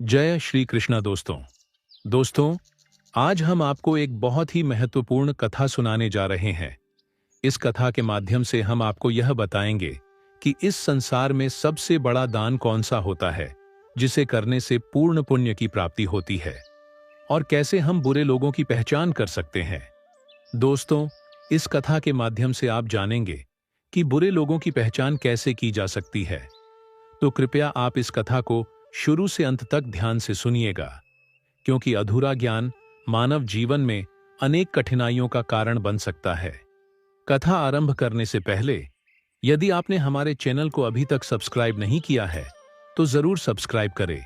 जय श्री कृष्णा दोस्तों, आज हम आपको एक बहुत ही महत्वपूर्ण कथा सुनाने जा रहे हैं। इस कथा के माध्यम से हम आपको यह बताएंगे कि इस संसार में सबसे बड़ा दान कौन सा होता है, जिसे करने से पूर्ण पुण्य की प्राप्ति होती है, और कैसे हम बुरे लोगों की पहचान कर सकते हैं। दोस्तों, इस कथा के माध्यम से आप जानेंगे कि बुरे लोगों की पहचान कैसे की जा सकती है। तो कृपया आप इस कथा को शुरू से अंत तक ध्यान से सुनिएगा, क्योंकि अधूरा ज्ञान मानव जीवन में अनेक कठिनाइयों का कारण बन सकता है। कथा आरंभ करने से पहले यदि आपने हमारे चैनल को अभी तक सब्सक्राइब नहीं किया है तो जरूर सब्सक्राइब करें,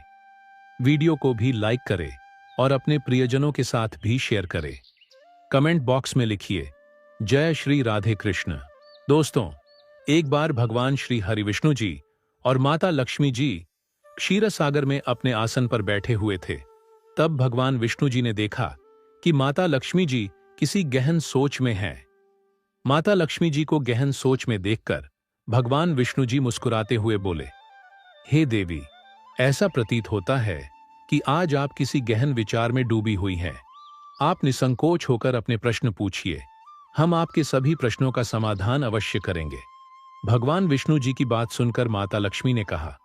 वीडियो को भी लाइक करें और अपने प्रियजनों के साथ भी शेयर करें। कमेंट बॉक्स में लिखिए जय श्री राधे कृष्ण। दोस्तों, एक बार भगवान श्री हरिविष्णु जी और माता लक्ष्मी जी क्षीर सागर में अपने आसन पर बैठे हुए थे। तब भगवान विष्णु जी ने देखा कि माता लक्ष्मी जी किसी गहन सोच में हैं। माता लक्ष्मी जी को गहन सोच में देखकर भगवान विष्णु जी मुस्कुराते हुए बोले, हे देवी, ऐसा प्रतीत होता है कि आज आप किसी गहन विचार में डूबी हुई हैं। आप निसंकोच होकर अपने प्रश्न पूछिए, हम आपके सभी प्रश्नों का समाधान अवश्य करेंगे। भगवान विष्णु जी की बात सुनकर माता लक्ष्मी ने कहा,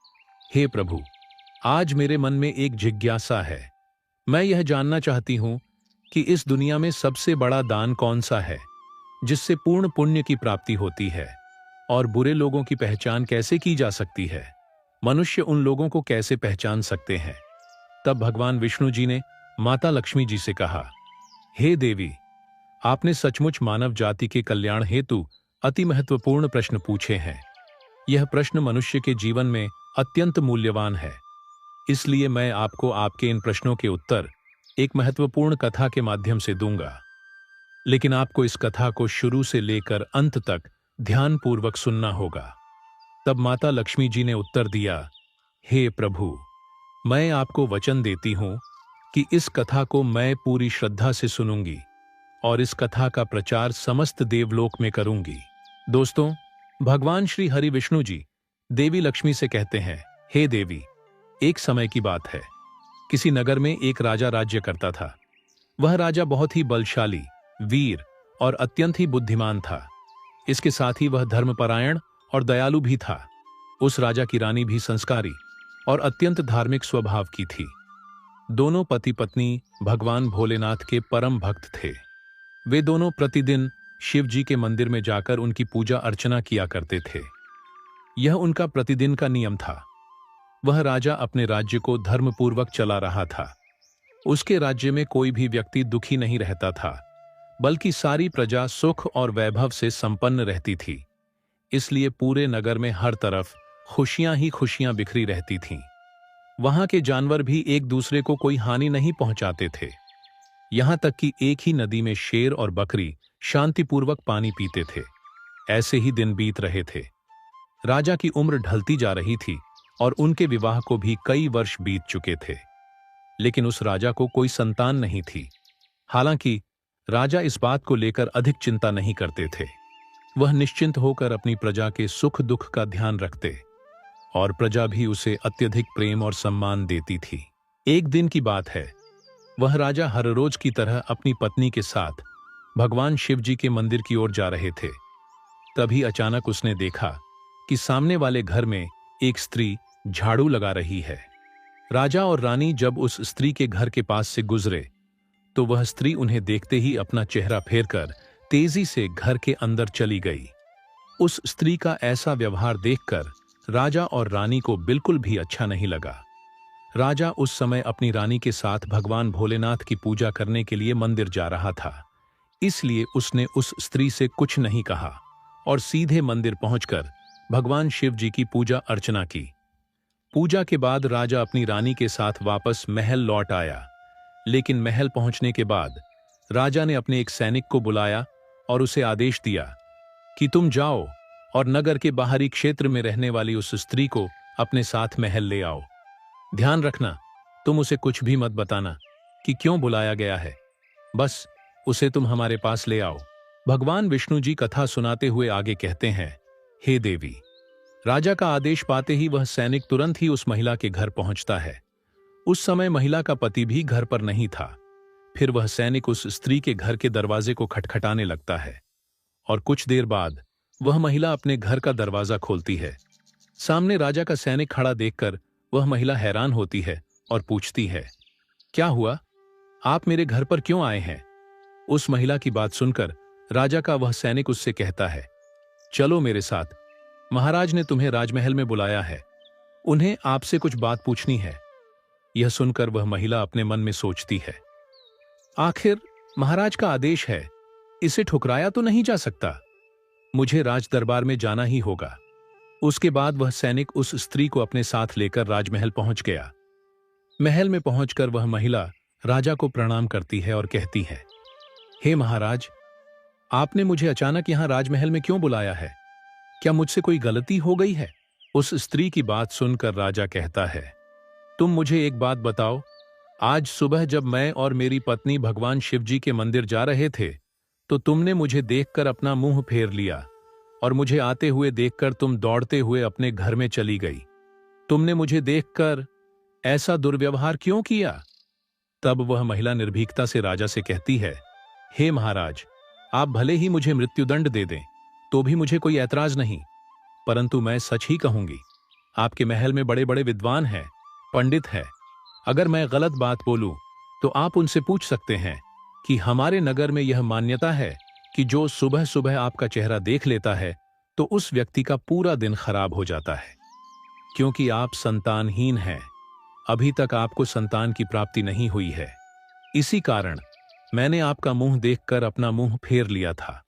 हे प्रभु, आज मेरे मन में एक जिज्ञासा है। मैं यह जानना चाहती हूं कि इस दुनिया में सबसे बड़ा दान कौन सा है, जिससे पूर्ण पुण्य की प्राप्ति होती है, और बुरे लोगों की पहचान कैसे की जा सकती है। मनुष्य उन लोगों को कैसे पहचान सकते हैं। तब भगवान विष्णु जी ने माता लक्ष्मी जी से कहा, हे देवी, आपने सचमुच मानव जाति के कल्याण हेतु अति महत्वपूर्ण प्रश्न पूछे हैं। यह प्रश्न मनुष्य के जीवन में अत्यंत मूल्यवान है, इसलिए मैं आपको आपके इन प्रश्नों के उत्तर एक महत्वपूर्ण कथा के माध्यम से दूंगा। लेकिन आपको इस कथा को शुरू से लेकर अंत तक ध्यानपूर्वक सुनना होगा। तब माता लक्ष्मी जी ने उत्तर दिया, हे प्रभु, मैं आपको वचन देती हूं कि इस कथा को मैं पूरी श्रद्धा से सुनूंगी और इस कथा का प्रचार समस्त देवलोक में करूंगी। दोस्तों, भगवान श्री हरि विष्णु जी देवी लक्ष्मी से कहते हैं, हे देवी, एक समय की बात है। किसी नगर में एक राजा राज्य करता था। वह राजा बहुत ही बलशाली, वीर और अत्यंत ही बुद्धिमान था। इसके साथ ही वह धर्मपरायण और दयालु भी था। उस राजा की रानी भी संस्कारी और अत्यंत धार्मिक स्वभाव की थी। दोनों पति पत्नी भगवान भोलेनाथ के परम भक्त थे। वे दोनों प्रतिदिन शिव जी के मंदिर में जाकर उनकी पूजा अर्चना किया करते थे। यह उनका प्रतिदिन का नियम था। वह राजा अपने राज्य को धर्मपूर्वक चला रहा था। उसके राज्य में कोई भी व्यक्ति दुखी नहीं रहता था, बल्कि सारी प्रजा सुख और वैभव से संपन्न रहती थी। इसलिए पूरे नगर में हर तरफ खुशियां ही खुशियां बिखरी रहती थीं। वहां के जानवर भी एक दूसरे को कोई हानि नहीं पहुंचाते थे। यहां तक कि एक ही नदी में शेर और बकरी शांतिपूर्वक पानी पीते थे। ऐसे ही दिन बीत रहे थे। राजा की उम्र ढलती जा रही थी और उनके विवाह को भी कई वर्ष बीत चुके थे। लेकिन उस राजा को कोई संतान नहीं थी। हालांकि राजा इस बात को लेकर अधिक चिंता नहीं करते थे। वह निश्चिंत होकर अपनी प्रजा के सुख दुख का ध्यान रखते और प्रजा भी उसे अत्यधिक प्रेम और सम्मान देती थी। एक दिन की बात है, वह राजा हर रोज की तरह अपनी पत्नी के साथ भगवान शिव जी के मंदिर की ओर जा रहे थे। तभी अचानक उसने देखा कि सामने वाले घर में एक स्त्री झाड़ू लगा रही है। राजा और रानी जब उस स्त्री के घर के पास से गुजरे तो वह स्त्री उन्हें देखते ही अपना चेहरा फेरकर तेजी से घर के अंदर चली गई। उस स्त्री का ऐसा व्यवहार देखकर राजा और रानी को बिल्कुल भी अच्छा नहीं लगा। राजा उस समय अपनी रानी के साथ भगवान भोलेनाथ की पूजा करने के लिए मंदिर जा रहा था, इसलिए उसने उस स्त्री से कुछ नहीं कहा और सीधे मंदिर पहुंचकर भगवान शिव जी की पूजा अर्चना की। पूजा के बाद राजा अपनी रानी के साथ वापस महल लौट आया। लेकिन महल पहुंचने के बाद राजा ने अपने एक सैनिक को बुलाया और उसे आदेश दिया कि तुम जाओ और नगर के बाहरी क्षेत्र में रहने वाली उस स्त्री को अपने साथ महल ले आओ। ध्यान रखना, तुम उसे कुछ भी मत बताना कि क्यों बुलाया गया है। बस उसे तुम हमारे पास ले आओ। भगवान विष्णु जी कथा सुनाते हुए आगे कहते हैं, हे देवी, राजा का आदेश पाते ही वह सैनिक तुरंत ही उस महिला के घर पहुंचता है उस समय महिला का पति भी घर पर नहीं था। फिर वह सैनिक उस स्त्री के घर के दरवाजे को खटखटाने लगता है और कुछ देर बाद वह महिला अपने घर का दरवाजा खोलती है। सामने राजा का सैनिक खड़ा देखकर वह महिला हैरान होती है और पूछती है, क्या हुआ? आप मेरे घर पर क्यों आए हैं? उस महिला की बात सुनकर राजा का वह सैनिक उससे कहता है, चलो मेरे साथ, महाराज ने तुम्हें राजमहल में बुलाया है, उन्हें आपसे कुछ बात पूछनी है। यह सुनकर वह महिला अपने मन में सोचती है, आखिर महाराज का आदेश है, इसे ठुकराया तो नहीं जा सकता, मुझे राज दरबार में जाना ही होगा। उसके बाद वह सैनिक उस स्त्री को अपने साथ लेकर राजमहल पहुंच गया। महल में पहुंचकर वह महिला राजा को प्रणाम करती है और कहती है, हे महाराज, आपने मुझे अचानक यहां राजमहल में क्यों बुलाया है? क्या मुझसे कोई गलती हो गई है? उस स्त्री की बात सुनकर राजा कहता है, तुम मुझे एक बात बताओ, आज सुबह जब मैं और मेरी पत्नी भगवान शिवजी के मंदिर जा रहे थे तो तुमने मुझे देखकर अपना मुंह फेर लिया और मुझे आते हुए देखकर तुम दौड़ते हुए अपने घर में चली गई। तुमने मुझे देखकर ऐसा दुर्व्यवहार क्यों किया? तब वह महिला निर्भीकता से राजा से कहती है, हे महाराज, आप भले ही मुझे मृत्युदंड दे दें तो भी मुझे कोई ऐतराज नहीं, परंतु मैं सच ही कहूंगी। आपके महल में बड़े बड़े विद्वान हैं, पंडित हैं। अगर मैं गलत बात बोलूं तो आप उनसे पूछ सकते हैं कि हमारे नगर में यह मान्यता है कि जो सुबह सुबह आपका चेहरा देख लेता है तो उस व्यक्ति का पूरा दिन खराब हो जाता है। क्योंकि आप संतानहीन हैं, अभी तक आपको संतान की प्राप्ति नहीं हुई है, इसी कारण मैंने आपका मुंह देखकर अपना मुंह फेर लिया था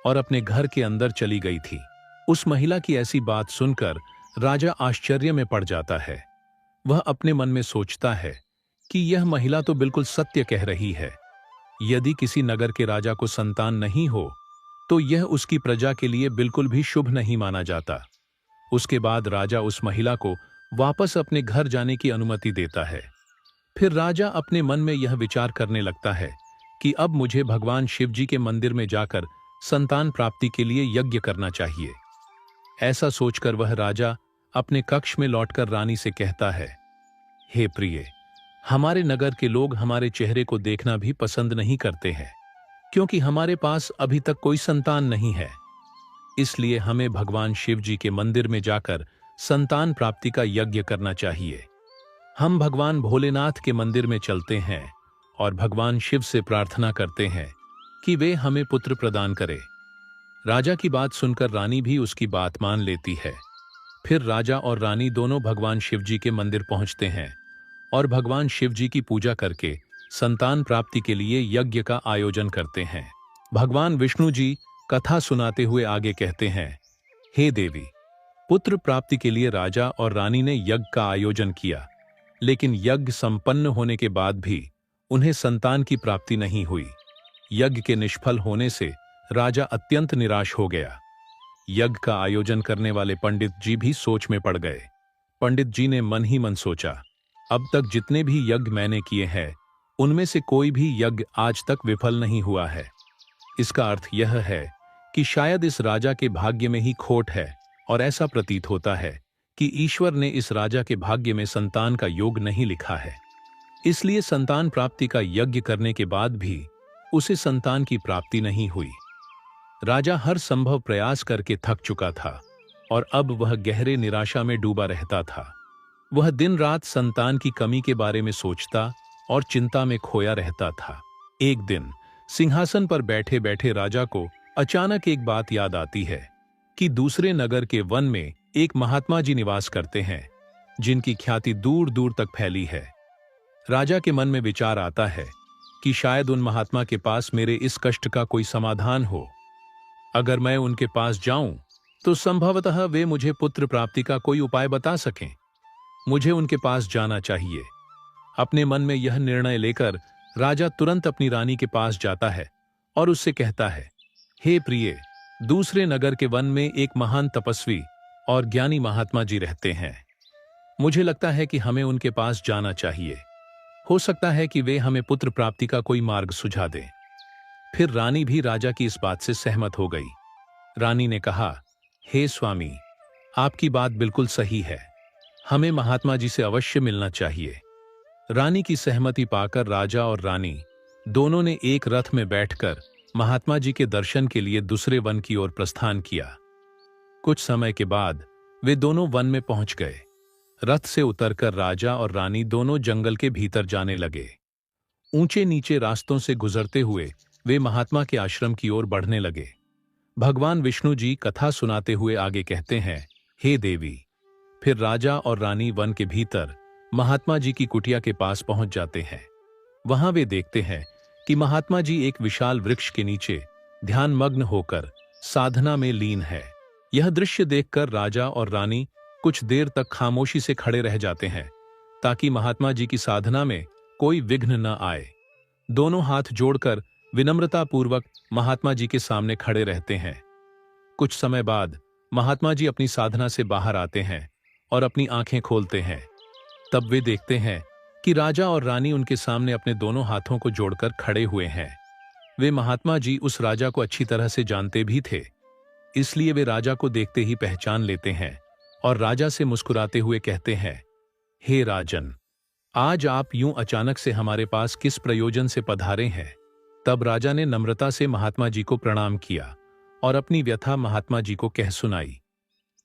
और अपने घर के अंदर चली गई थी। उस महिला की ऐसी बात सुनकर राजा आश्चर्य में पड़ जाता है। वह अपने मन में सोचता है कि यह महिला तो बिल्कुल सत्य कह रही है। यदि किसी नगर के राजा को संतान नहीं हो तो यह उसकी प्रजा के लिए बिल्कुल भी शुभ नहीं माना जाता। उसके बाद राजा उस महिला को वापस अपने घर जाने की अनुमति देता है। फिर राजा अपने मन में यह विचार करने लगता है कि अब मुझे भगवान शिवजी के मंदिर में जाकर संतान प्राप्ति के लिए यज्ञ करना चाहिए। ऐसा सोचकर वह राजा अपने कक्ष में लौटकर रानी से कहता है, हे प्रिय, हमारे नगर के लोग हमारे चेहरे को देखना भी पसंद नहीं करते हैं, क्योंकि हमारे पास अभी तक कोई संतान नहीं है। इसलिए हमें भगवान शिवजी के मंदिर में जाकर संतान प्राप्ति का यज्ञ करना चाहिए। हम भगवान भोलेनाथ के मंदिर में चलते हैं और भगवान शिव से प्रार्थना करते हैं कि वे हमें पुत्र प्रदान करें। राजा की बात सुनकर रानी भी उसकी बात मान लेती है। फिर राजा और रानी दोनों भगवान शिवजी के मंदिर पहुंचते हैं और भगवान शिवजी की पूजा करके संतान प्राप्ति के लिए यज्ञ का आयोजन करते हैं। भगवान विष्णु जी कथा सुनाते हुए आगे कहते हैं, हे देवी, पुत्र प्राप्ति के लिए राजा और रानी ने यज्ञ का आयोजन किया, लेकिन यज्ञ संपन्न होने के बाद भी उन्हें संतान की प्राप्ति नहीं हुई। यज्ञ के निष्फल होने से राजा अत्यंत निराश हो गया। यज्ञ का आयोजन करने वाले पंडित जी भी सोच में पड़ गए। पंडित जी ने मन ही मन सोचा, अब तक जितने भी यज्ञ मैंने किए हैं उनमें से कोई भी यज्ञ आज तक विफल नहीं हुआ है। इसका अर्थ यह है कि शायद इस राजा के भाग्य में ही खोट है और ऐसा प्रतीत होता है कि ईश्वर ने इस राजा के भाग्य में संतान का योग नहीं लिखा है। इसलिए संतान प्राप्ति का यज्ञ करने के बाद भी उसे संतान की प्राप्ति नहीं हुई। राजा हर संभव प्रयास करके थक चुका था और अब वह गहरे निराशा में डूबा रहता था। वह दिन रात संतान की कमी के बारे में सोचता और चिंता में खोया रहता था। एक दिन सिंहासन पर बैठे बैठे राजा को अचानक एक बात याद आती है कि दूसरे नगर के वन में एक महात्मा जी निवास करते हैं, जिनकी ख्याति दूर दूर तक फैली है। राजा के मन में विचार आता है कि शायद उन महात्मा के पास मेरे इस कष्ट का कोई समाधान हो। अगर मैं उनके पास जाऊं तो संभवतः वे मुझे पुत्र प्राप्ति का कोई उपाय बता सकें। मुझे उनके पास जाना चाहिए। अपने मन में यह निर्णय लेकर राजा तुरंत अपनी रानी के पास जाता है और उससे कहता है, हे प्रिय, दूसरे नगर के वन में एक महान तपस्वी और ज्ञानी महात्मा जी रहते हैं। मुझे लगता है कि हमें उनके पास जाना चाहिए। हो सकता है कि वे हमें पुत्र प्राप्ति का कोई मार्ग सुझा दें। फिर रानी भी राजा की इस बात से सहमत हो गई। रानी ने कहा, हे स्वामी, आपकी बात बिल्कुल सही है, हमें महात्मा जी से अवश्य मिलना चाहिए। रानी की सहमति पाकर राजा और रानी दोनों ने एक रथ में बैठकर महात्मा जी के दर्शन के लिए दूसरे वन की ओर प्रस्थान किया। कुछ समय के बाद वे दोनों वन में पहुंच गए। रथ से उतरकर राजा और रानी दोनों जंगल के भीतर जाने लगे। ऊंचे नीचे रास्तों से गुजरते हुए वे महात्मा के आश्रम की ओर बढ़ने लगे। भगवान विष्णु जी कथा सुनाते हुए आगे कहते हैं, हे देवी। फिर राजा और रानी वन के भीतर महात्मा जी की कुटिया के पास पहुंच जाते हैं। वहां वे देखते हैं कि महात्मा जी एक विशाल वृक्ष के नीचे ध्यानमग्न होकर साधना में लीन है। यह दृश्य देखकर राजा और रानी कुछ देर तक खामोशी से खड़े रह जाते हैं ताकि महात्मा जी की साधना में कोई विघ्न न आए। दोनों हाथ जोड़कर विनम्रतापूर्वक महात्मा जी के सामने खड़े रहते हैं। कुछ समय बाद महात्मा जी अपनी साधना से बाहर आते हैं और अपनी आंखें खोलते हैं। तब वे देखते हैं कि राजा और रानी उनके सामने अपने दोनों हाथों को जोड़कर खड़े हुए हैं। वे महात्मा जी उस राजा को अच्छी तरह से जानते भी थे, इसलिए वे राजा को देखते ही पहचान लेते हैं और राजा से मुस्कुराते हुए कहते हैं, हे राजन, आज आप यूं अचानक से हमारे पास किस प्रयोजन से पधारे हैं? तब राजा ने नम्रता से महात्मा जी को प्रणाम किया और अपनी व्यथा महात्मा जी को कह सुनाई।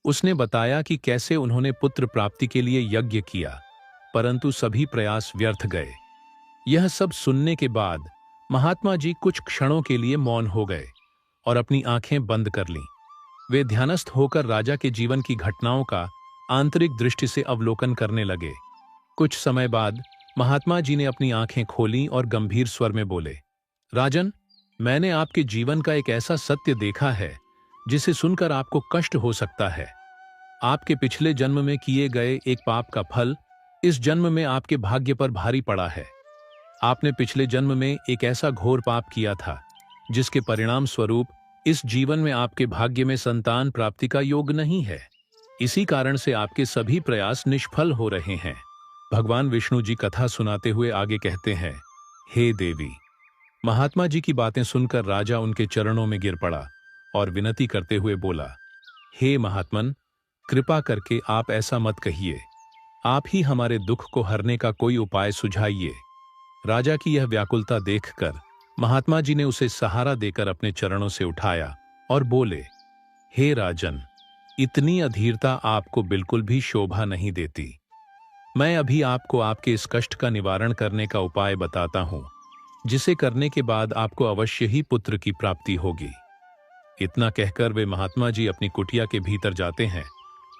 उसने बताया कि कैसे उन्होंने पुत्र प्राप्ति के लिए यज्ञ किया, परंतु सभी प्रयास व्यर्थ गए। यह सब सुनने के बाद महात्मा जी कुछ क्षणों के लिए मौन हो गए और अपनी आंखें बंद कर लीं। वे ध्यानस्थ होकर राजा के जीवन की घटनाओं का आंतरिक दृष्टि से अवलोकन करने लगे। कुछ समय बाद महात्मा जी ने अपनी आंखें खोलीं और गंभीर स्वर में बोले, राजन, मैंने आपके जीवन का एक ऐसा सत्य देखा है जिसे सुनकर आपको कष्ट हो सकता है। आपके पिछले जन्म में किए गए एक पाप का फल इस जन्म में आपके भाग्य पर भारी पड़ा है। आपने पिछले जन्म में एक ऐसा घोर पाप किया था जिसके परिणाम स्वरूप इस जीवन में आपके भाग्य में संतान प्राप्ति का योग नहीं है। इसी कारण से आपके सभी प्रयास निष्फल हो रहे हैं। भगवान विष्णु जी कथा सुनाते हुए आगे कहते हैं, हे देवी। महात्मा जी की बातें सुनकर राजा उनके चरणों में गिर पड़ा और विनती करते हुए बोला, हे महात्मन, कृपा करके आप ऐसा मत कहिए। आप ही हमारे दुख को हरने का कोई उपाय सुझाइए। राजा की यह व्याकुलता देखकर महात्मा जी ने उसे सहारा देकर अपने चरणों से उठाया और बोले, हे राजन, इतनी अधीरता आपको बिल्कुल भी शोभा नहीं देती। मैं अभी आपको आपके इस कष्ट का निवारण करने का उपाय बताता हूं, जिसे करने के बाद आपको अवश्य ही पुत्र की प्राप्ति होगी। इतना कहकर वे महात्मा जी अपनी कुटिया के भीतर जाते हैं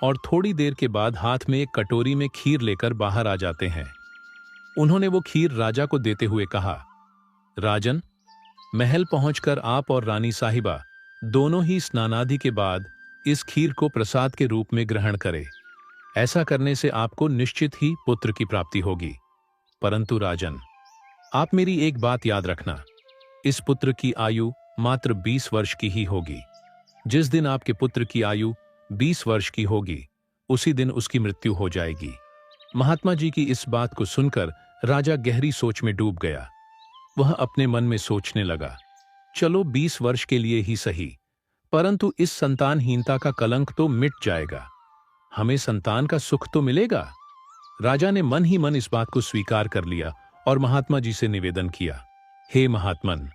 और थोड़ी देर के बाद हाथ में एक कटोरी में खीर लेकर बाहर आ जाते हैं। उन्होंने वो खीर राजा को देते हुए कहा, राजन, महल पहुंचकर आप और रानी साहिबा दोनों ही स्नानादि के बाद इस खीर को प्रसाद के रूप में ग्रहण करें। ऐसा करने से आपको निश्चित ही पुत्र की प्राप्ति होगी। परंतु राजन, आप मेरी एक बात याद रखना, इस पुत्र की आयु मात्र 20 वर्ष की ही होगी। जिस दिन आपके पुत्र की आयु 20 वर्ष की होगी, उसी दिन उसकी मृत्यु हो जाएगी। महात्मा जी की इस बात को सुनकर राजा गहरी सोच में डूब गया। वह अपने मन में सोचने लगा, चलो 20 वर्ष के लिए ही सही, परंतु इस संतानहीनता का कलंक तो मिट जाएगा, हमें संतान का सुख तो मिलेगा। राजा ने मन ही मन इस बात को स्वीकार कर लिया और महात्मा जी से निवेदन किया, हे महात्मन,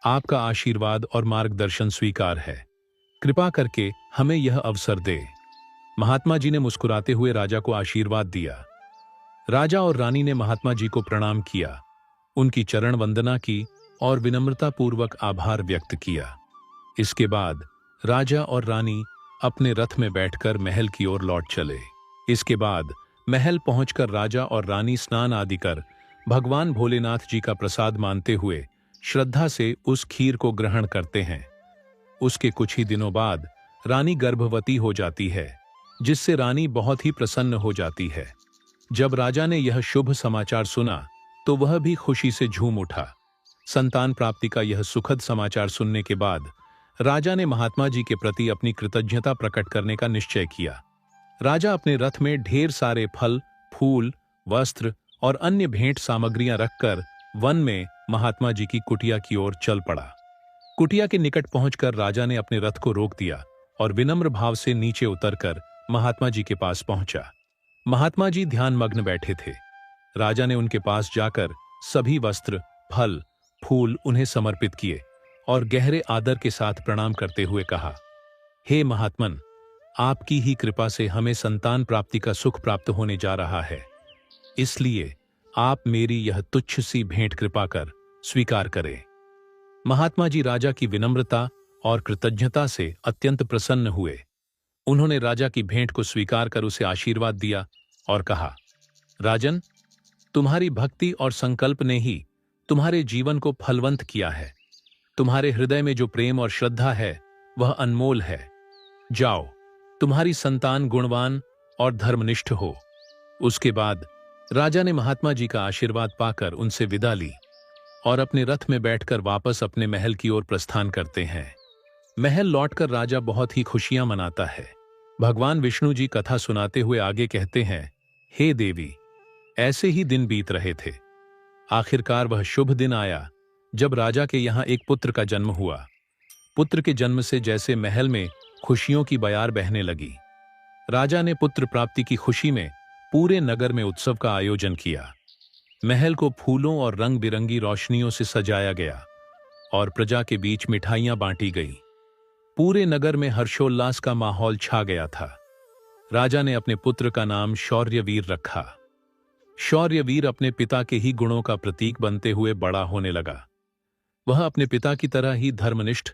आपका आशीर्वाद और मार्गदर्शन स्वीकार है, कृपा करके हमें यह अवसर दे। महात्मा जी ने मुस्कुराते हुए राजा को आशीर्वाद दिया। राजा और रानी ने महात्मा जी को प्रणाम किया, उनकी चरण वंदना की और विनम्रतापूर्वक आभार व्यक्त किया। इसके बाद राजा और रानी अपने रथ में बैठकर महल की ओर लौट चले। इसके बाद महल पहुंचकर राजा और रानी स्नान आदि कर भगवान भोलेनाथ जी का प्रसाद मानते हुए श्रद्धा से उस खीर को ग्रहण करते हैं। उसके कुछ ही दिनों बाद रानी गर्भवती हो जाती है, जिससे रानी बहुत ही प्रसन्न हो जाती है। जब राजा ने यह शुभ समाचार सुना तो वह भी खुशी से झूम उठा। संतान प्राप्ति का यह सुखद समाचार सुनने के बाद राजा ने महात्मा जी के प्रति अपनी कृतज्ञता प्रकट करने का निश्चय किया। राजा अपने रथ में ढेर सारे फल, फूल, वस्त्र और अन्य भेंट सामग्रियां रखकर वन में महात्मा जी की कुटिया की ओर चल पड़ा। कुटिया के निकट पहुंचकर राजा ने अपने रथ को रोक दिया और विनम्र भाव से नीचे उतरकर महात्मा जी के पास पहुंचा। महात्मा जी ध्यानमग्न बैठे थे। राजा ने उनके पास जाकर सभी वस्त्र, फल, फूल उन्हें समर्पित किए और गहरे आदर के साथ प्रणाम करते हुए कहा, हे महात्मन, आपकी ही कृपा से हमें संतान प्राप्ति का सुख प्राप्त होने जा रहा है, इसलिए आप मेरी यह तुच्छ सी भेंट कृपा कर स्वीकार करें। महात्मा जी राजा की विनम्रता और कृतज्ञता से अत्यंत प्रसन्न हुए। उन्होंने राजा की भेंट को स्वीकार कर उसे आशीर्वाद दिया और कहा, राजन, तुम्हारी भक्ति और संकल्प ने ही तुम्हारे जीवन को फलवंत किया है। तुम्हारे हृदय में जो प्रेम और श्रद्धा है वह अनमोल है। जाओ, तुम्हारी संतान गुणवान और धर्मनिष्ठ हो। उसके बाद राजा ने महात्मा जी का आशीर्वाद पाकर उनसे विदा ली और अपने रथ में बैठकर वापस अपने महल की ओर प्रस्थान करते हैं। महल लौटकर राजा बहुत ही खुशियां मनाता है। भगवान विष्णु जी कथा सुनाते हुए आगे कहते हैं, हे देवी, ऐसे ही दिन बीत रहे थे। आखिरकार वह शुभ दिन आया जब राजा के यहां एक पुत्र का जन्म हुआ। पुत्र के जन्म से जैसे महल में खुशियों की बयार बहने लगी। राजा ने पुत्र प्राप्ति की खुशी में पूरे नगर में उत्सव का आयोजन किया। महल को फूलों और रंग बिरंगी रोशनियों से सजाया गया और प्रजा के बीच मिठाइयां बांटी गईं। पूरे नगर में हर्षोल्लास का माहौल छा गया था। राजा ने अपने पुत्र का नाम शौर्यवीर रखा। शौर्यवीर अपने पिता के ही गुणों का प्रतीक बनते हुए बड़ा होने लगा। वह अपने पिता की तरह ही धर्मनिष्ठ,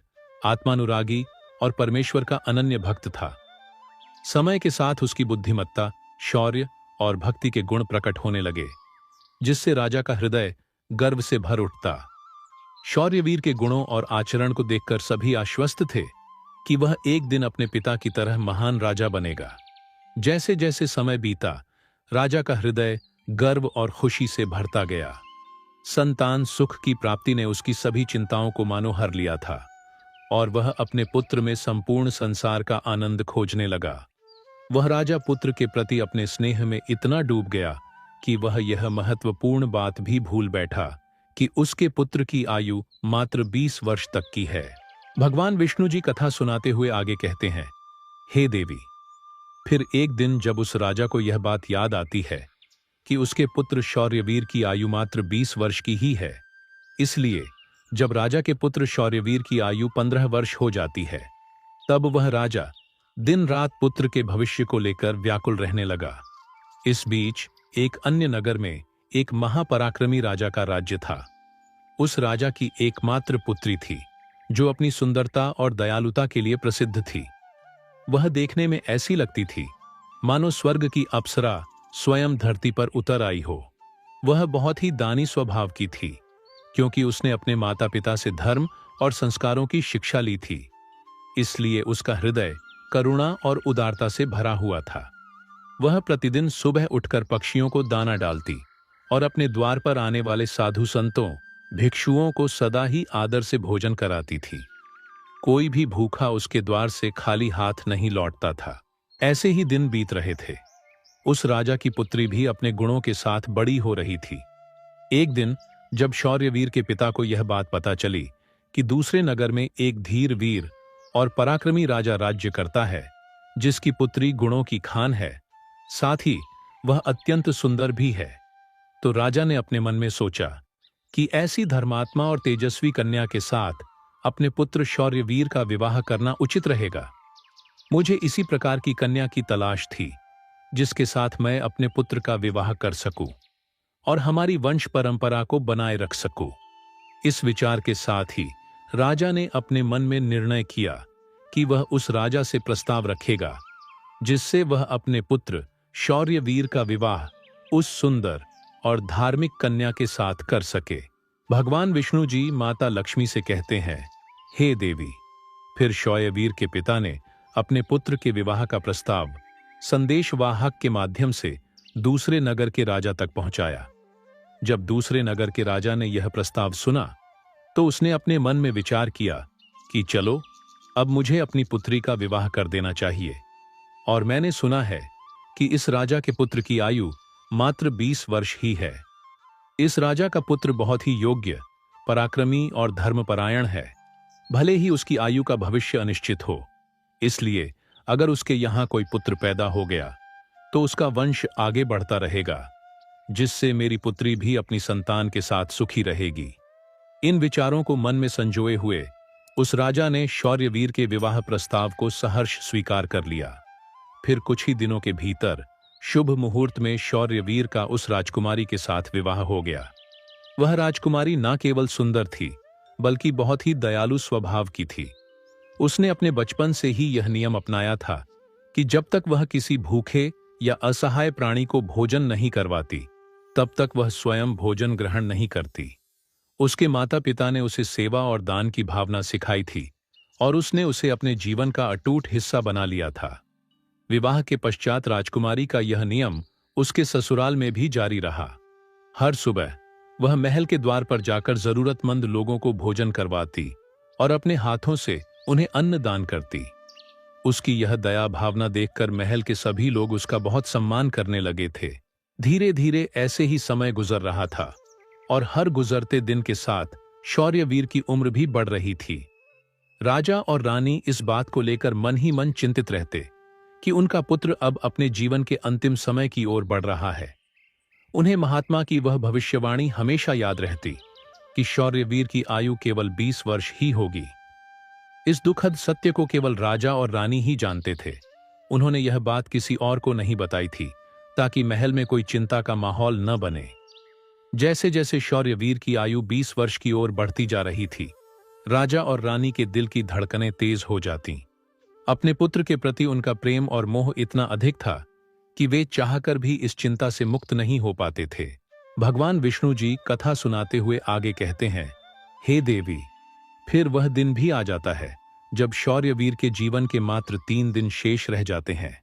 आत्मानुरागी और परमेश्वर का अनन्य भक्त था। समय के साथ उसकी बुद्धिमत्ता, शौर्य और भक्ति के गुण प्रकट होने लगे, जिससे राजा का हृदय गर्व से भर उठता। शौर्यवीर के गुणों और आचरण को देखकर सभी आश्वस्त थे कि वह एक दिन अपने पिता की तरह महान राजा बनेगा। जैसे जैसे समय बीता, राजा का हृदय गर्व और खुशी से भरता गया। संतान सुख की प्राप्ति ने उसकी सभी चिंताओं को मानो हर लिया था और वह अपने पुत्र में संपूर्ण संसार का आनंद खोजने लगा। वह राजा पुत्र के प्रति अपने स्नेह में इतना डूब गया कि वह यह महत्वपूर्ण बात भी भूल बैठा कि उसके पुत्र की आयु मात्र 20 वर्ष तक की है। भगवान विष्णु जी कथा सुनाते हुए आगे कहते हैं, हे देवी, फिर एक दिन जब उस राजा को यह बात याद आती है कि उसके पुत्र शौर्यवीर की आयु मात्र 20 वर्ष की ही है, इसलिए जब राजा के पुत्र शौर्यवीर की आयु 15 वर्ष हो जाती है, तब वह राजा दिन रात पुत्र के भविष्य को लेकर व्याकुल रहने लगा। इस बीच एक अन्य नगर में एक महापराक्रमी राजा का राज्य था। उस राजा की एकमात्र पुत्री थी, जो अपनी सुंदरता और दयालुता के लिए प्रसिद्ध थी। वह देखने में ऐसी लगती थी मानो स्वर्ग की अप्सरा स्वयं धरती पर उतर आई हो। वह बहुत ही दानी स्वभाव की थी, क्योंकि उसने अपने माता पिता से धर्म और संस्कारों की शिक्षा ली थी। इसलिए उसका हृदय करुणा और उदारता से भरा हुआ था। वह प्रतिदिन सुबह उठकर पक्षियों को दाना डालती और अपने द्वार पर आने वाले साधु संतों, भिक्षुओं को सदा ही आदर से भोजन कराती थी। कोई भी भूखा उसके द्वार से खाली हाथ नहीं लौटता था। ऐसे ही दिन बीत रहे थे। उस राजा की पुत्री भी अपने गुणों के साथ बड़ी हो रही थी। एक दिन जब शौर्यवीर के पिता को यह बात पता चली कि दूसरे नगर में एक धीर वीर और पराक्रमी राजा राज्य करता है, जिसकी पुत्री गुणों की खान है, साथ ही वह अत्यंत सुंदर भी है, तो राजा ने अपने मन में सोचा कि ऐसी धर्मात्मा और तेजस्वी कन्या के साथ अपने पुत्र शौर्यवीर का विवाह करना उचित रहेगा। मुझे इसी प्रकार की कन्या की तलाश थी, जिसके साथ मैं अपने पुत्र का विवाह कर सकूं और हमारी वंश परंपरा को बनाए रख सकूं। इस विचार के साथ ही राजा ने अपने मन में निर्णय किया कि वह उस राजा से प्रस्ताव रखेगा, जिससे वह अपने पुत्र शौर्यवीर का विवाह उस सुंदर और धार्मिक कन्या के साथ कर सके। भगवान विष्णु जी माता लक्ष्मी से कहते हैं, हे देवी। फिर शौर्यवीर के पिता ने अपने पुत्र के विवाह का प्रस्ताव संदेशवाहक के माध्यम से दूसरे नगर के राजा तक पहुंचाया। जब दूसरे नगर के राजा ने यह प्रस्ताव सुना, तो उसने अपने मन में विचार किया कि चलो, अब मुझे अपनी पुत्री का विवाह कर देना चाहिए। और मैंने सुना है कि इस राजा के पुत्र की आयु मात्र 20 वर्ष ही है। इस राजा का पुत्र बहुत ही योग्य, पराक्रमी और धर्मपरायण है। भले ही उसकी आयु का भविष्य अनिश्चित हो, इसलिए अगर उसके यहां कोई पुत्र पैदा हो गया तो उसका वंश आगे बढ़ता रहेगा। जिससे मेरी पुत्री भी अपनी संतान के साथ सुखी रहेगी। इन विचारों को मन में संजोए हुए उस राजा ने शौर्यवीर के विवाह प्रस्ताव को सहर्ष स्वीकार कर लिया। फिर कुछ ही दिनों के भीतर शुभ मुहूर्त में शौर्यवीर का उस राजकुमारी के साथ विवाह हो गया। वह राजकुमारी न केवल सुंदर थी, बल्कि बहुत ही दयालु स्वभाव की थी। उसने अपने बचपन से ही यह नियम अपनाया था कि जब तक वह किसी भूखे या असहाय प्राणी को भोजन नहीं करवाती, तब तक वह स्वयं भोजन ग्रहण नहीं करती। उसके माता पिता ने उसे सेवा और दान की भावना सिखाई थी और उसने उसे अपने जीवन का अटूट हिस्सा बना लिया था। विवाह के पश्चात राजकुमारी का यह नियम उसके ससुराल में भी जारी रहा। हर सुबह वह महल के द्वार पर जाकर जरूरतमंद लोगों को भोजन करवाती और अपने हाथों से उन्हें अन्न दान करती। उसकी यह दया भावना देखकर महल के सभी लोग उसका बहुत सम्मान करने लगे थे। धीरे धीरे ऐसे ही समय गुजर रहा था और हर गुजरते दिन के साथ शौर्यवीर की उम्र भी बढ़ रही थी। राजा और रानी इस बात को लेकर मन ही मन चिंतित रहते कि उनका पुत्र अब अपने जीवन के अंतिम समय की ओर बढ़ रहा है। उन्हें महात्मा की वह भविष्यवाणी हमेशा याद रहती कि शौर्यवीर की आयु केवल 20 वर्ष ही होगी। इस दुखद सत्य को केवल राजा और रानी ही जानते थे। उन्होंने यह बात किसी और को नहीं बताई थी, ताकि महल में कोई चिंता का माहौल न बने। जैसे जैसे शौर्यवीर की आयु 20 वर्ष की ओर बढ़ती जा रही थी, राजा और रानी के दिल की धड़कनें तेज हो जातीं। अपने पुत्र के प्रति उनका प्रेम और मोह इतना अधिक था कि वे चाहकर भी इस चिंता से मुक्त नहीं हो पाते थे। भगवान विष्णु जी कथा सुनाते हुए आगे कहते हैं, हे देवी, फिर वह दिन भी आ जाता है जब शौर्यवीर के जीवन के मात्र 3 दिन शेष रह जाते हैं।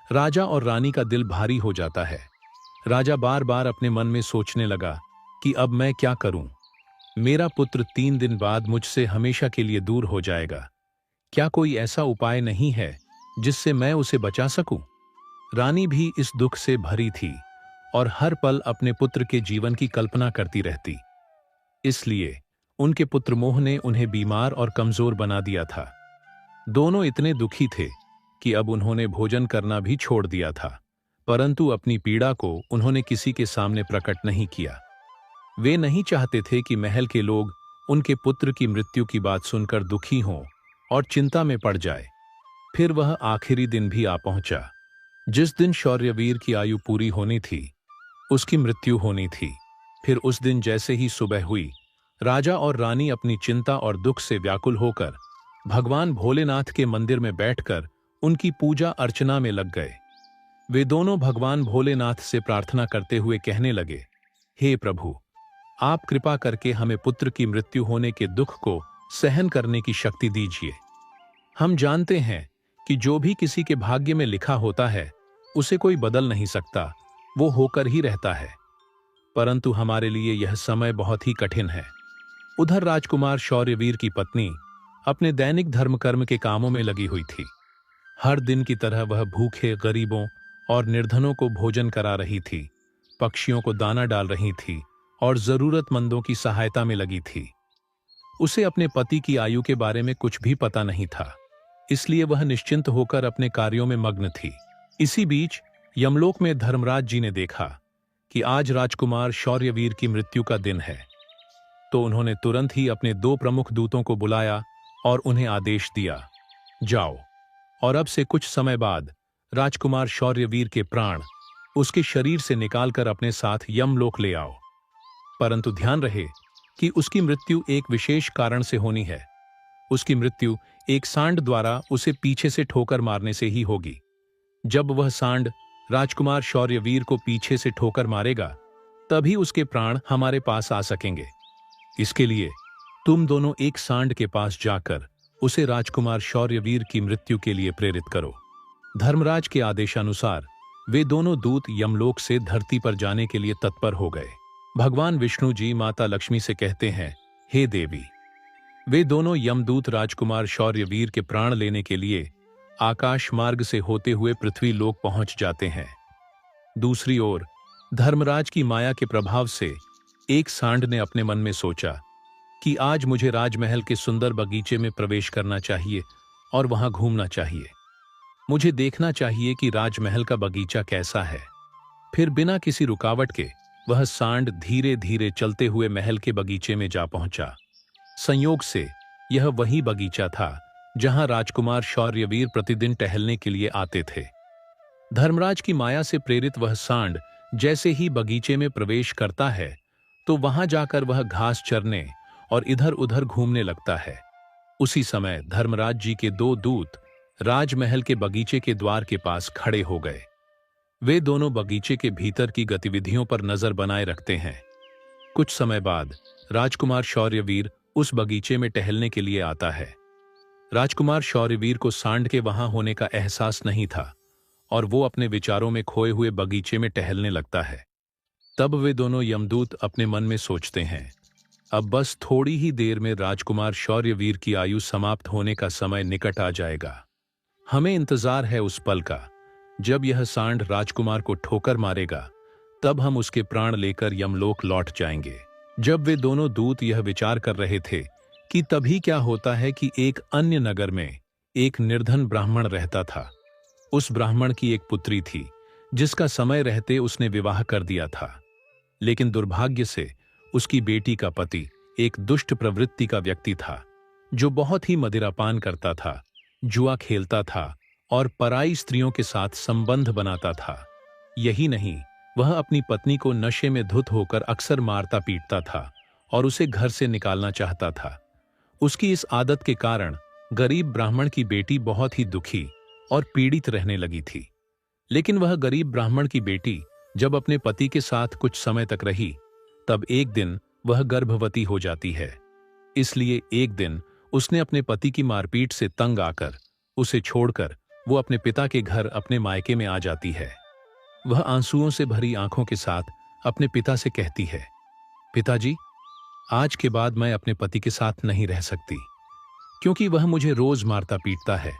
राजा और रानी का दिल भारी हो जाता है। राजा बार बार अपने मन में सोचने लगा कि अब मैं क्या करूं? मेरा पुत्र 3 दिन बाद मुझसे हमेशा के लिए दूर हो जाएगा। क्या कोई ऐसा उपाय नहीं है जिससे मैं उसे बचा सकूं? रानी भी इस दुख से भरी थी और हर पल अपने पुत्र के जीवन की कल्पना करती रहती। इसलिए उनके पुत्र मोह ने उन्हें बीमार और कमजोर बना दिया था। दोनों इतने दुखी थे कि अब उन्होंने भोजन करना भी छोड़ दिया था, परंतु अपनी पीड़ा को उन्होंने किसी के सामने प्रकट नहीं किया। वे नहीं चाहते थे कि महल के लोग उनके पुत्र की मृत्यु की बात सुनकर दुखी हों और चिंता में पड़ जाए। फिर वह आखिरी दिन भी आ पहुंचा, जिस दिन शौर्यवीर की आयु पूरी होनी थी, उसकी मृत्यु होनी थी। फिर उस दिन जैसे ही सुबह हुई, राजा और रानी अपनी चिंता और दुख से व्याकुल होकर भगवान भोलेनाथ के मंदिर में बैठकर उनकी पूजा अर्चना में लग गए। वे दोनों भगवान भोलेनाथ से प्रार्थना करते हुए कहने लगे, हे प्रभु, आप कृपा करके हमें पुत्र की मृत्यु होने के दुख को सहन करने की शक्ति दीजिए। हम जानते हैं कि जो भी किसी के भाग्य में लिखा होता है उसे कोई बदल नहीं सकता, वो होकर ही रहता है। परंतु हमारे लिए यह समय बहुत ही कठिन है। उधर राजकुमार शौर्यवीर की पत्नी अपने दैनिक धर्म कर्म के कामों में लगी हुई थी। हर दिन की तरह वह भूखे गरीबों और निर्धनों को भोजन करा रही थी, पक्षियों को दाना डाल रही थी और जरूरतमंदों की सहायता में लगी थी। उसे अपने पति की आयु के बारे में कुछ भी पता नहीं था, इसलिए वह निश्चिंत होकर अपने कार्यों में मग्न थी। इसी बीच यमलोक में धर्मराज जी ने देखा कि आज राजकुमार शौर्यवीर की मृत्यु का दिन है, तो उन्होंने तुरंत ही अपने 2 प्रमुख दूतों को बुलाया और उन्हें आदेश दिया, जाओ और अब से कुछ समय बाद राजकुमार शौर्यवीर के प्राण उसके शरीर से निकालकर अपने साथ यमलोक ले आओ। परंतु ध्यान रहे कि उसकी मृत्यु एक विशेष कारण से होनी है। उसकी मृत्यु एक सांड द्वारा उसे पीछे से ठोकर मारने से ही होगी। जब वह सांड राजकुमार शौर्यवीर को पीछे से ठोकर मारेगा, तभी उसके प्राण हमारे पास आ सकेंगे। इसके लिए तुम दोनों एक सांड के पास जाकर उसे राजकुमार शौर्यवीर की मृत्यु के लिए प्रेरित करो। धर्मराज के आदेशानुसार वे दोनों दूत यमलोक से धरती पर जाने के लिए तत्पर हो गए। भगवान विष्णु जी माता लक्ष्मी से कहते हैं, हे देवी। वे दोनों यमदूत राजकुमार शौर्यवीर के प्राण लेने के लिए आकाश मार्ग से होते हुए पृथ्वी लोक पहुंच जाते हैं। दूसरी ओर धर्मराज की माया के प्रभाव से एक सांड ने अपने मन में सोचा कि आज मुझे राजमहल के सुंदर बगीचे में प्रवेश करना चाहिए और वहां घूमना चाहिए। मुझे देखना चाहिए कि राजमहल का बगीचा कैसा है। फिर बिना किसी रुकावट के वह सांड धीरे धीरे चलते हुए महल के बगीचे में जा पहुंचा। संयोग से यह वही बगीचा था जहां राजकुमार शौर्यवीर प्रतिदिन टहलने के लिए आते थे। धर्मराज की माया से प्रेरित वह सांड जैसे ही बगीचे में प्रवेश करता है तो वहां जाकर वह घास चरने और इधर उधर घूमने लगता है। उसी समय धर्मराज जी के दो दूत राजमहल के बगीचे के द्वार के पास खड़े हो गए। वे दोनों बगीचे के भीतर की गतिविधियों पर नजर बनाए रखते हैं। कुछ समय बाद राजकुमार शौर्यवीर उस बगीचे में टहलने के लिए आता है। राजकुमार शौर्यवीर को सांड के वहां होने का एहसास नहीं था और वो अपने विचारों में खोए हुए बगीचे में टहलने लगता है। तब वे दोनों यमदूत अपने मन में सोचते हैं, अब बस थोड़ी ही देर में राजकुमार शौर्यवीर की आयु समाप्त होने का समय निकट आ जाएगा। हमें इंतजार है उस पल का जब यह सांड राजकुमार को ठोकर मारेगा, तब हम उसके प्राण लेकर यमलोक लौट जाएंगे। जब वे दोनों दूत यह विचार कर रहे थे कि तभी क्या होता है कि एक अन्य नगर में एक निर्धन ब्राह्मण रहता था। उस ब्राह्मण की एक पुत्री थी जिसका समय रहते उसने विवाह कर दिया था, लेकिन दुर्भाग्य से उसकी बेटी का पति एक दुष्ट प्रवृत्ति का व्यक्ति था जो बहुत ही मदिरापान करता था, जुआ खेलता था और पराई स्त्रियों के साथ संबंध बनाता था। यही नहीं, वह अपनी पत्नी को नशे में धुत होकर अक्सर मारता पीटता था और उसे घर से निकालना चाहता था। उसकी इस आदत के कारण गरीब ब्राह्मण की बेटी बहुत ही दुखी और पीड़ित रहने लगी थी। लेकिन वह गरीब ब्राह्मण की बेटी जब अपने पति के साथ कुछ समय तक रही, तब एक दिन वह गर्भवती हो जाती है। इसलिए एक दिन उसने अपने पति की मारपीट से तंग आकर उसे छोड़कर वो अपने पिता के घर अपने मायके में आ जाती है। वह आंसुओं से भरी आंखों के साथ अपने पिता से कहती है, पिताजी, आज के बाद मैं अपने पति के साथ नहीं रह सकती, क्योंकि वह मुझे रोज मारता पीटता है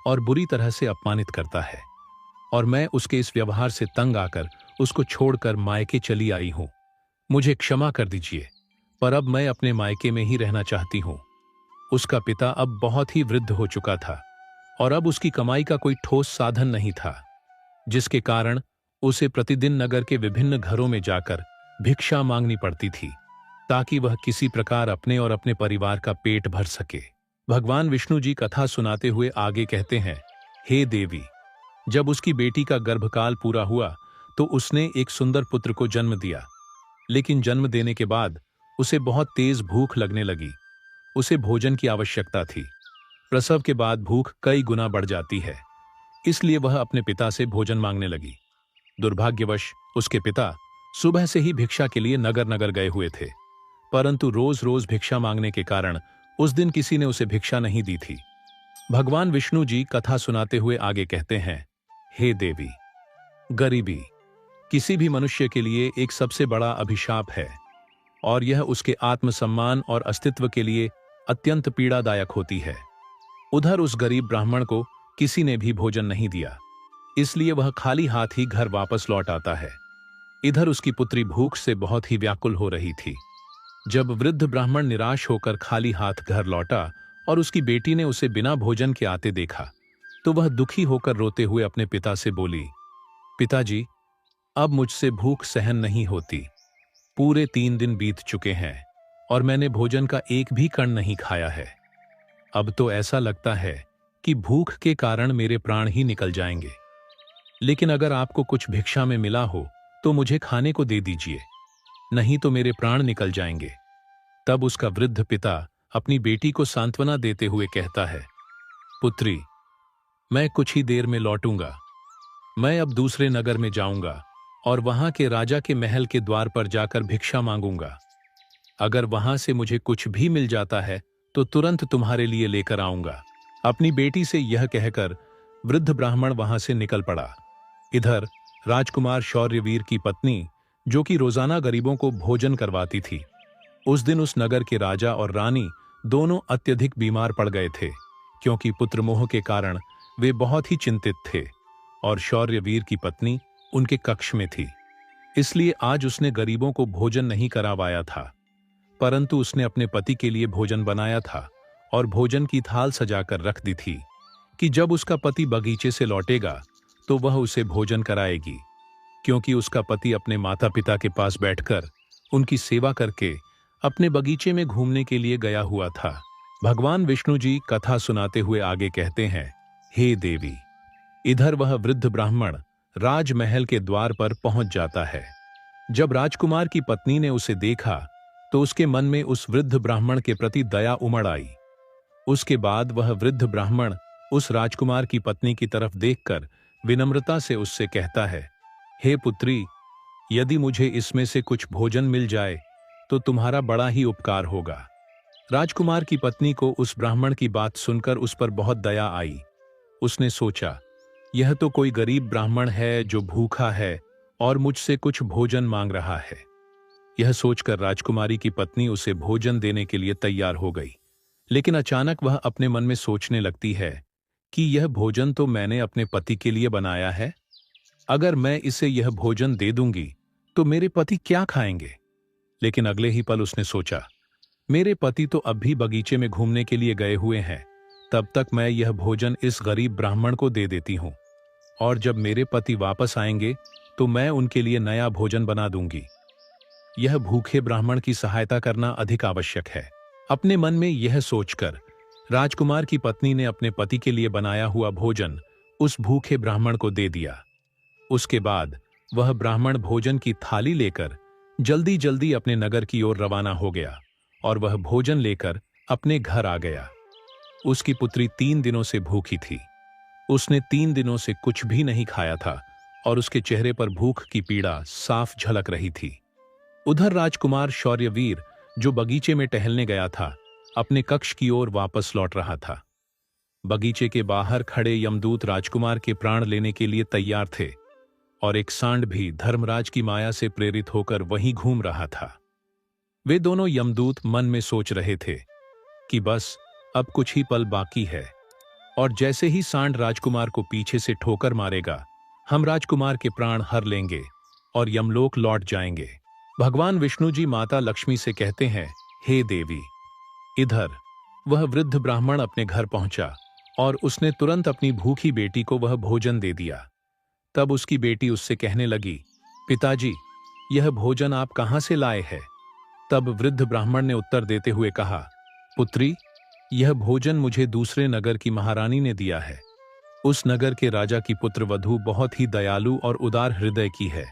और बुरी तरह से अपमानित करता है, और मैं उसके इस व्यवहार से तंग आकर उसको छोड़कर मायके चली आई हूं। मुझे क्षमा कर दीजिए, पर अब मैं अपने मायके में ही रहना चाहती हूं। उसका पिता अब बहुत ही वृद्ध हो चुका था और अब उसकी कमाई का कोई ठोस साधन नहीं था, जिसके कारण उसे प्रतिदिन नगर के विभिन्न घरों में जाकर भिक्षा मांगनी पड़ती थी ताकि वह किसी प्रकार अपने और अपने परिवार का पेट भर सके। भगवान विष्णु जी कथा सुनाते हुए आगे कहते हैं, हे देवी, जब उसकी बेटी का गर्भकाल पूरा हुआ तो उसने एक सुंदर पुत्र को जन्म दिया, लेकिन जन्म देने के बाद उसे बहुत तेज भूख लगने लगी। उसे भोजन की आवश्यकता थी। प्रसव के बाद भूख कई गुना बढ़ जाती है, इसलिए वह अपने पिता से भोजन मांगने लगी। दुर्भाग्यवश उसके पिता सुबह से ही भिक्षा के लिए नगर नगर गए हुए थे, परंतु रोज रोज भिक्षा मांगने के कारण उस दिन किसी ने उसे भिक्षा नहीं दी थी। भगवान विष्णु जी कथा सुनाते हुए आगे कहते हैं, हे देवी, गरीबी किसी भी मनुष्य के लिए एक सबसे बड़ा अभिशाप है और यह उसके आत्मसम्मान और अस्तित्व के लिए अत्यंत पीड़ादायक होती है। उधर उस गरीब ब्राह्मण को किसी ने भी भोजन नहीं दिया, इसलिए वह खाली हाथ ही घर वापस लौट आता है। इधर उसकी पुत्री भूख से बहुत ही व्याकुल हो रही थी। जब वृद्ध ब्राह्मण निराश होकर खाली हाथ घर लौटा और उसकी बेटी ने उसे बिना भोजन के आते देखा, तो वह दुखी होकर रोते हुए अपने पिता से बोली, पिताजी, अब मुझसे भूख सहन नहीं होती। पूरे 3 दिन बीत चुके हैं और मैंने भोजन का एक भी कण नहीं खाया है। अब तो ऐसा लगता है कि भूख के कारण मेरे प्राण ही निकल जाएंगे। लेकिन अगर आपको कुछ भिक्षा में मिला हो तो मुझे खाने को दे दीजिए, नहीं तो मेरे प्राण निकल जाएंगे। तब उसका वृद्ध पिता अपनी बेटी को सांत्वना देते हुए कहता है, पुत्री, मैं कुछ ही देर में लौटूंगा। मैं अब दूसरे नगर में जाऊंगा और वहां के राजा के महल के द्वार पर जाकर भिक्षा मांगूंगा। अगर वहां से मुझे कुछ भी मिल जाता है तो तुरंत तुम्हारे लिए लेकर आऊंगा। अपनी बेटी से यह कहकर वृद्ध ब्राह्मण वहां से निकल पड़ा। इधर राजकुमार शौर्यवीर की पत्नी, जो कि रोजाना गरीबों को भोजन करवाती थी, उस दिन उस नगर के राजा और रानी दोनों अत्यधिक बीमार पड़ गए थे, क्योंकि पुत्रमोह के कारण वे बहुत ही चिंतित थे और शौर्यवीर की पत्नी उनके कक्ष में थी। इसलिए आज उसने गरीबों को भोजन नहीं करवाया था, परंतु उसने अपने पति के लिए भोजन बनाया था और भोजन की थाल सजाकर रख दी थी कि जब उसका पति बगीचे से लौटेगा तो वह उसे भोजन कराएगी। क्योंकि उसका पति अपने माता पिता के पास बैठकर उनकी सेवा करके अपने बगीचे में घूमने के लिए गया हुआ था। भगवान विष्णु जी कथा सुनाते हुए आगे कहते हैं, हे देवी। इधर वह वृद्ध ब्राह्मण राजमहल के द्वार पर पहुंच जाता है। जब राजकुमार की पत्नी ने उसे देखा तो उसके मन में उस वृद्ध ब्राह्मण के प्रति दया उमड़ आई। उसके बाद वह वृद्ध ब्राह्मण उस राजकुमार की पत्नी की तरफ देखकर विनम्रता से उससे कहता है, हे पुत्री, यदि मुझे इसमें से कुछ भोजन मिल जाए तो तुम्हारा बड़ा ही उपकार होगा। राजकुमार की पत्नी को उस ब्राह्मण की बात सुनकर उस पर बहुत दया आई। उसने सोचा, यह तो कोई गरीब ब्राह्मण है जो भूखा है और मुझसे कुछ भोजन मांग रहा है। यह सोचकर राजकुमारी की पत्नी उसे भोजन देने के लिए तैयार हो गई। लेकिन अचानक वह अपने मन में सोचने लगती है कि यह भोजन तो मैंने अपने पति के लिए बनाया है। अगर मैं इसे यह भोजन दे दूंगी तो मेरे पति क्या खाएंगे? लेकिन अगले ही पल उसने सोचा, मेरे पति तो अब भी बगीचे में घूमने के लिए गए हुए हैं, तब तक मैं यह भोजन इस गरीब ब्राह्मण को दे देती हूं, और जब मेरे पति वापस आएंगे तो मैं उनके लिए नया भोजन बना दूंगी। यह भूखे ब्राह्मण की सहायता करना अधिक आवश्यक है। अपने मन में यह सोचकर राजकुमार की पत्नी ने अपने पति के लिए बनाया हुआ भोजन उस भूखे ब्राह्मण को दे दिया। उसके बाद वह ब्राह्मण भोजन की थाली लेकर जल्दी जल्दी अपने नगर की ओर रवाना हो गया और वह भोजन लेकर अपने घर आ गया। उसकी पुत्री 3 दिनों से भूखी थी। उसने 3 दिनों से कुछ भी नहीं खाया था और उसके चेहरे पर भूख की पीड़ा साफ झलक रही थी। उधर राजकुमार शौर्यवीर, जो बगीचे में टहलने गया था, अपने कक्ष की ओर वापस लौट रहा था। बगीचे के बाहर खड़े यमदूत राजकुमार के प्राण लेने के लिए तैयार थे और एक सांड भी धर्मराज की माया से प्रेरित होकर वहीं घूम रहा था। वे दोनों यमदूत मन में सोच रहे थे कि बस अब कुछ ही पल बाकी है और जैसे ही सांड राजकुमार को पीछे से ठोकर मारेगा, हम राजकुमार के प्राण हर लेंगे और यमलोक लौट जाएंगे। भगवान विष्णु जी माता लक्ष्मी से कहते हैं, हे देवी। इधर वह वृद्ध ब्राह्मण अपने घर पहुंचा और उसने तुरंत अपनी भूखी बेटी को वह भोजन दे दिया। तब उसकी बेटी उससे कहने लगी, पिताजी, यह भोजन आप कहां से लाए हैं? तब वृद्ध ब्राह्मण ने उत्तर देते हुए कहा, पुत्री, यह भोजन मुझे दूसरे नगर की महारानी ने दिया है। उस नगर के राजा की पुत्र वधू बहुत ही दयालु और उदार हृदय की है।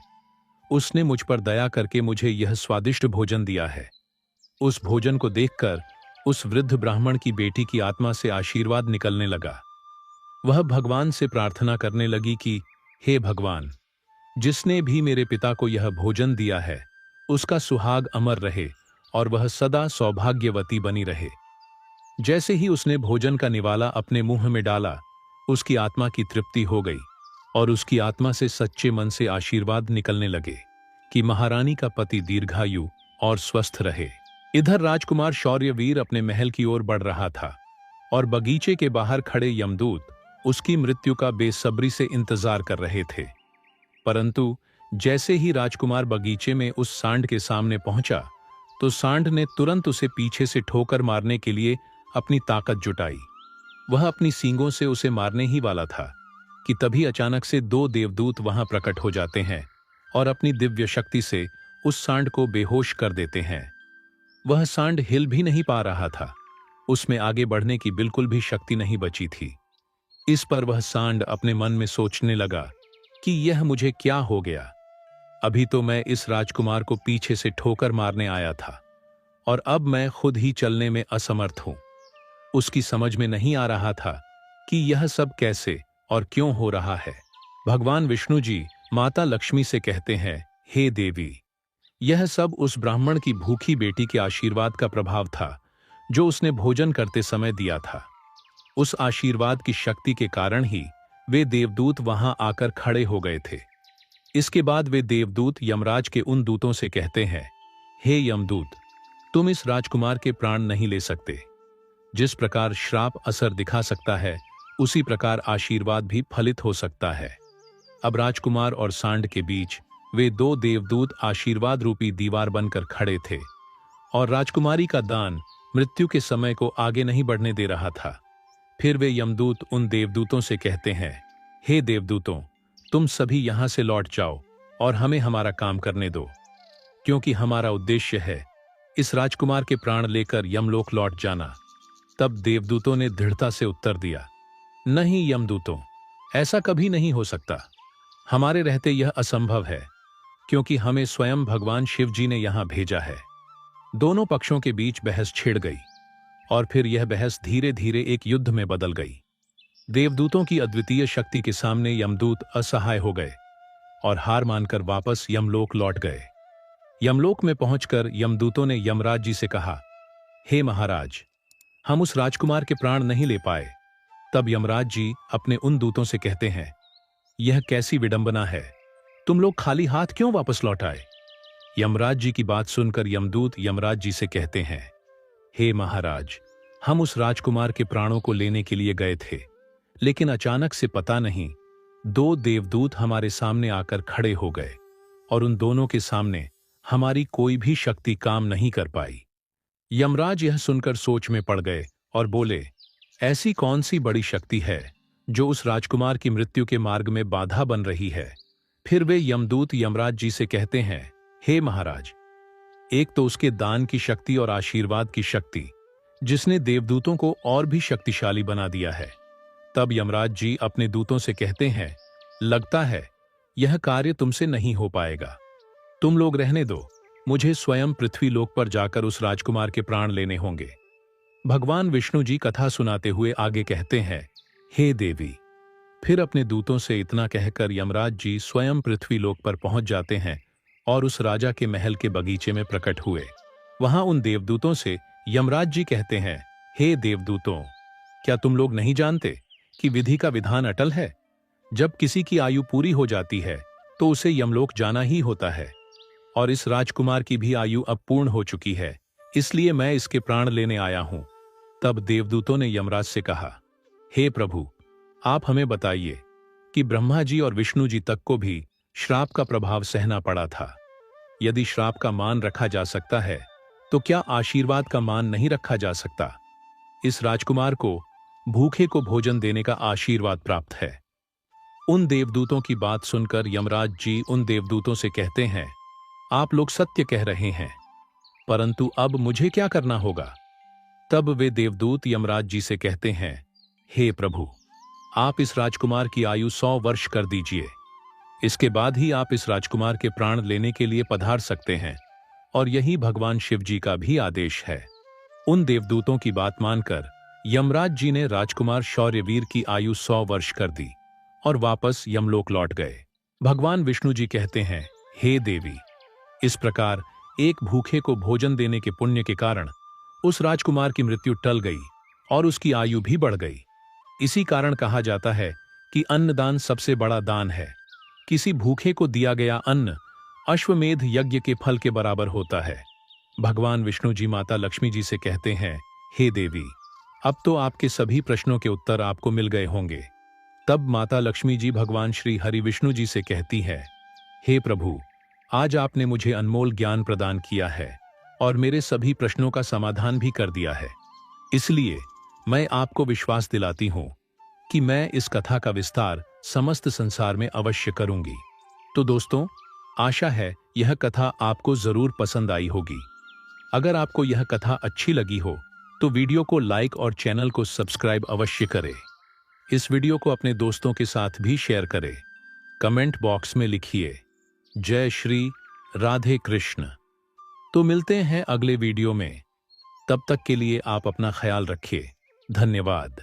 उसने मुझ पर दया करके मुझे यह स्वादिष्ट भोजन दिया है। उस भोजन को देखकर उस वृद्ध ब्राह्मण की बेटी की आत्मा से आशीर्वाद निकलने लगा। वह भगवान से प्रार्थना करने लगी कि हे भगवान, जिसने भी मेरे पिता को यह भोजन दिया है उसका सुहाग अमर रहे और वह सदा सौभाग्यवती बनी रहे। जैसे ही उसने भोजन का निवाला अपने मुंह में डाला, उसकी आत्मा की तृप्ति हो गई और उसकी आत्मा से सच्चे मन से आशीर्वाद निकलने लगे कि महारानी का पति दीर्घायु और स्वस्थ रहे। इधर राजकुमार शौर्यवीर अपने महल की ओर बढ़ रहा था और बगीचे के बाहर खड़े यमदूत उसकी मृत्यु का बेसब्री से इंतजार कर रहे थे। परंतु जैसे ही राजकुमार बगीचे में उस सांड के सामने पहुंचा तो सांड ने तुरंत उसे पीछे से ठोकर मारने के लिए अपनी ताकत जुटाई। वह अपनी सींगों से उसे मारने ही वाला था कि तभी अचानक से 2 देवदूत वहां प्रकट हो जाते हैं और अपनी दिव्य शक्ति से उस सांड को बेहोश कर देते हैं। वह सांड हिल भी नहीं पा रहा था। उसमें आगे बढ़ने की बिल्कुल भी शक्ति नहीं बची थी। इस पर वह सांड अपने मन में सोचने लगा कि यह मुझे क्या हो गया। अभी तो मैं इस राजकुमार को पीछे से ठोकर मारने आया था और अब मैं खुद ही चलने में असमर्थ हूं। उसकी समझ में नहीं आ रहा था कि यह सब कैसे और क्यों हो रहा है। भगवान विष्णु जी माता लक्ष्मी से कहते हैं, हे देवी, यह सब उस ब्राह्मण की भूखी बेटी के आशीर्वाद का प्रभाव था जो उसने भोजन करते समय दिया था। उस आशीर्वाद की शक्ति के कारण ही वे देवदूत वहां आकर खड़े हो गए थे। इसके बाद वे देवदूत यमराज के उन दूतों से कहते हैं, हे यमदूत, तुम इस राजकुमार के प्राण नहीं ले सकते। जिस प्रकार श्राप असर दिखा सकता है, उसी प्रकार आशीर्वाद भी फलित हो सकता है। अब राजकुमार और सांड के बीच वे 2 देवदूत आशीर्वाद रूपी दीवार बनकर खड़े थे और राजकुमारी का दान मृत्यु के समय को आगे नहीं बढ़ने दे रहा था। फिर वे यमदूत उन देवदूतों से कहते हैं, हे देवदूतों, तुम सभी यहां से लौट जाओ और हमें हमारा काम करने दो, क्योंकि हमारा उद्देश्य है इस राजकुमार के प्राण लेकर यमलोक लौट जाना। तब देवदूतों ने दृढ़ता से उत्तर दिया, नहीं यमदूतों, ऐसा कभी नहीं हो सकता। हमारे रहते यह असंभव है, क्योंकि हमें स्वयं भगवान शिव जी ने यहां भेजा है। दोनों पक्षों के बीच बहस छिड़ गई और फिर यह बहस धीरे धीरे एक युद्ध में बदल गई। देवदूतों की अद्वितीय शक्ति के सामने यमदूत असहाय हो गए और हार मानकर वापस यमलोक लौट गए। यमलोक में पहुंचकर यमदूतों ने यमराज जी से कहा, हे महाराज, हम उस राजकुमार के प्राण नहीं ले पाए। तब यमराज जी अपने उन दूतों से कहते हैं, यह कैसी विडंबना है, तुम लोग खाली हाथ क्यों वापस लौट आए? यमराज जी की बात सुनकर यमदूत यमराज जी से कहते हैं, हे महाराज, हम उस राजकुमार के प्राणों को लेने के लिए गए थे, लेकिन अचानक से पता नहीं दो देवदूत हमारे सामने आकर खड़े हो गए और उन दोनों के सामने हमारी कोई भी शक्ति काम नहीं कर पाई। यमराज यह सुनकर सोच में पड़ गए और बोले, ऐसी कौन सी बड़ी शक्ति है जो उस राजकुमार की मृत्यु के मार्ग में बाधा बन रही है? फिर वे यमदूत यमराज जी से कहते हैं, हे महाराज, एक तो उसके दान की शक्ति और आशीर्वाद की शक्ति, जिसने देवदूतों को और भी शक्तिशाली बना दिया है। तब यमराज जी अपने दूतों से कहते हैं, लगता है यह कार्य तुमसे नहीं हो पाएगा, तुम लोग रहने दो, मुझे स्वयं पृथ्वी लोक पर जाकर उस राजकुमार के प्राण लेने होंगे। भगवान विष्णु जी कथा सुनाते हुए आगे कहते हैं, हे देवी। फिर अपने दूतों से इतना कहकर यमराज जी स्वयं पृथ्वी लोक पर पहुंच जाते हैं और उस राजा के महल के बगीचे में प्रकट हुए। वहां उन देवदूतों से यमराज जी कहते हैं, हे देवदूतों, क्या तुम लोग नहीं जानते कि विधि का विधान अटल है? जब किसी की आयु पूरी हो जाती है तो उसे यमलोक जाना ही होता है, और इस राजकुमार की भी आयु अब पूर्ण हो चुकी है, इसलिए मैं इसके प्राण लेने आया हूं। तब देवदूतों ने यमराज से कहा, हे प्रभु, आप हमें बताइए कि ब्रह्मा जी और विष्णु जी तक को भी श्राप का प्रभाव सहना पड़ा था। यदि श्राप का मान रखा जा सकता है तो क्या आशीर्वाद का मान नहीं रखा जा सकता? इस राजकुमार को भूखे को भोजन देने का आशीर्वाद प्राप्त है। उन देवदूतों की बात सुनकर यमराज जी उन देवदूतों से कहते हैं, आप लोग सत्य कह रहे हैं, परंतु अब मुझे क्या करना होगा? तब वे देवदूत यमराज जी से कहते हैं, हे प्रभु, आप इस राजकुमार की आयु 100 वर्ष कर दीजिए, इसके बाद ही आप इस राजकुमार के प्राण लेने के लिए पधार सकते हैं, और यही भगवान शिव जी का भी आदेश है। उन देवदूतों की बात मानकर यमराज जी ने राजकुमार शौर्यवीर की आयु 100 वर्ष कर दी और वापस यमलोक लौट गए। भगवान विष्णु जी कहते हैं, हे देवी, इस प्रकार एक भूखे को भोजन देने के पुण्य के कारण उस राजकुमार की मृत्यु टल गई और उसकी आयु भी बढ़ गई। इसी कारण कहा जाता है कि अन्नदान सबसे बड़ा दान है। किसी भूखे को दिया गया अन्न अश्वमेध यज्ञ के फल के बराबर होता है। भगवान विष्णु जी माता लक्ष्मी जी से कहते हैं, हे देवी, अब तो आपके सभी प्रश्नों के उत्तर आपको मिल गए होंगे। तब माता लक्ष्मी जी भगवान श्री हरि विष्णु जी से कहती है, हे प्रभु, आज आपने मुझे अनमोल ज्ञान प्रदान किया है और मेरे सभी प्रश्नों का समाधान भी कर दिया है, इसलिए मैं आपको विश्वास दिलाती हूं कि मैं इस कथा का विस्तार समस्त संसार में अवश्य करूंगी। तो दोस्तों, आशा है यह कथा आपको जरूर पसंद आई होगी। अगर आपको यह कथा अच्छी लगी हो तो वीडियो को लाइक और चैनल को सब्सक्राइब अवश्य करें। इस वीडियो को अपने दोस्तों के साथ भी शेयर करें। कमेंट बॉक्स में लिखिए, जय श्री राधे कृष्ण। तो मिलते हैं अगले वीडियो में, तब तक के लिए आप अपना ख्याल रखिए। धन्यवाद।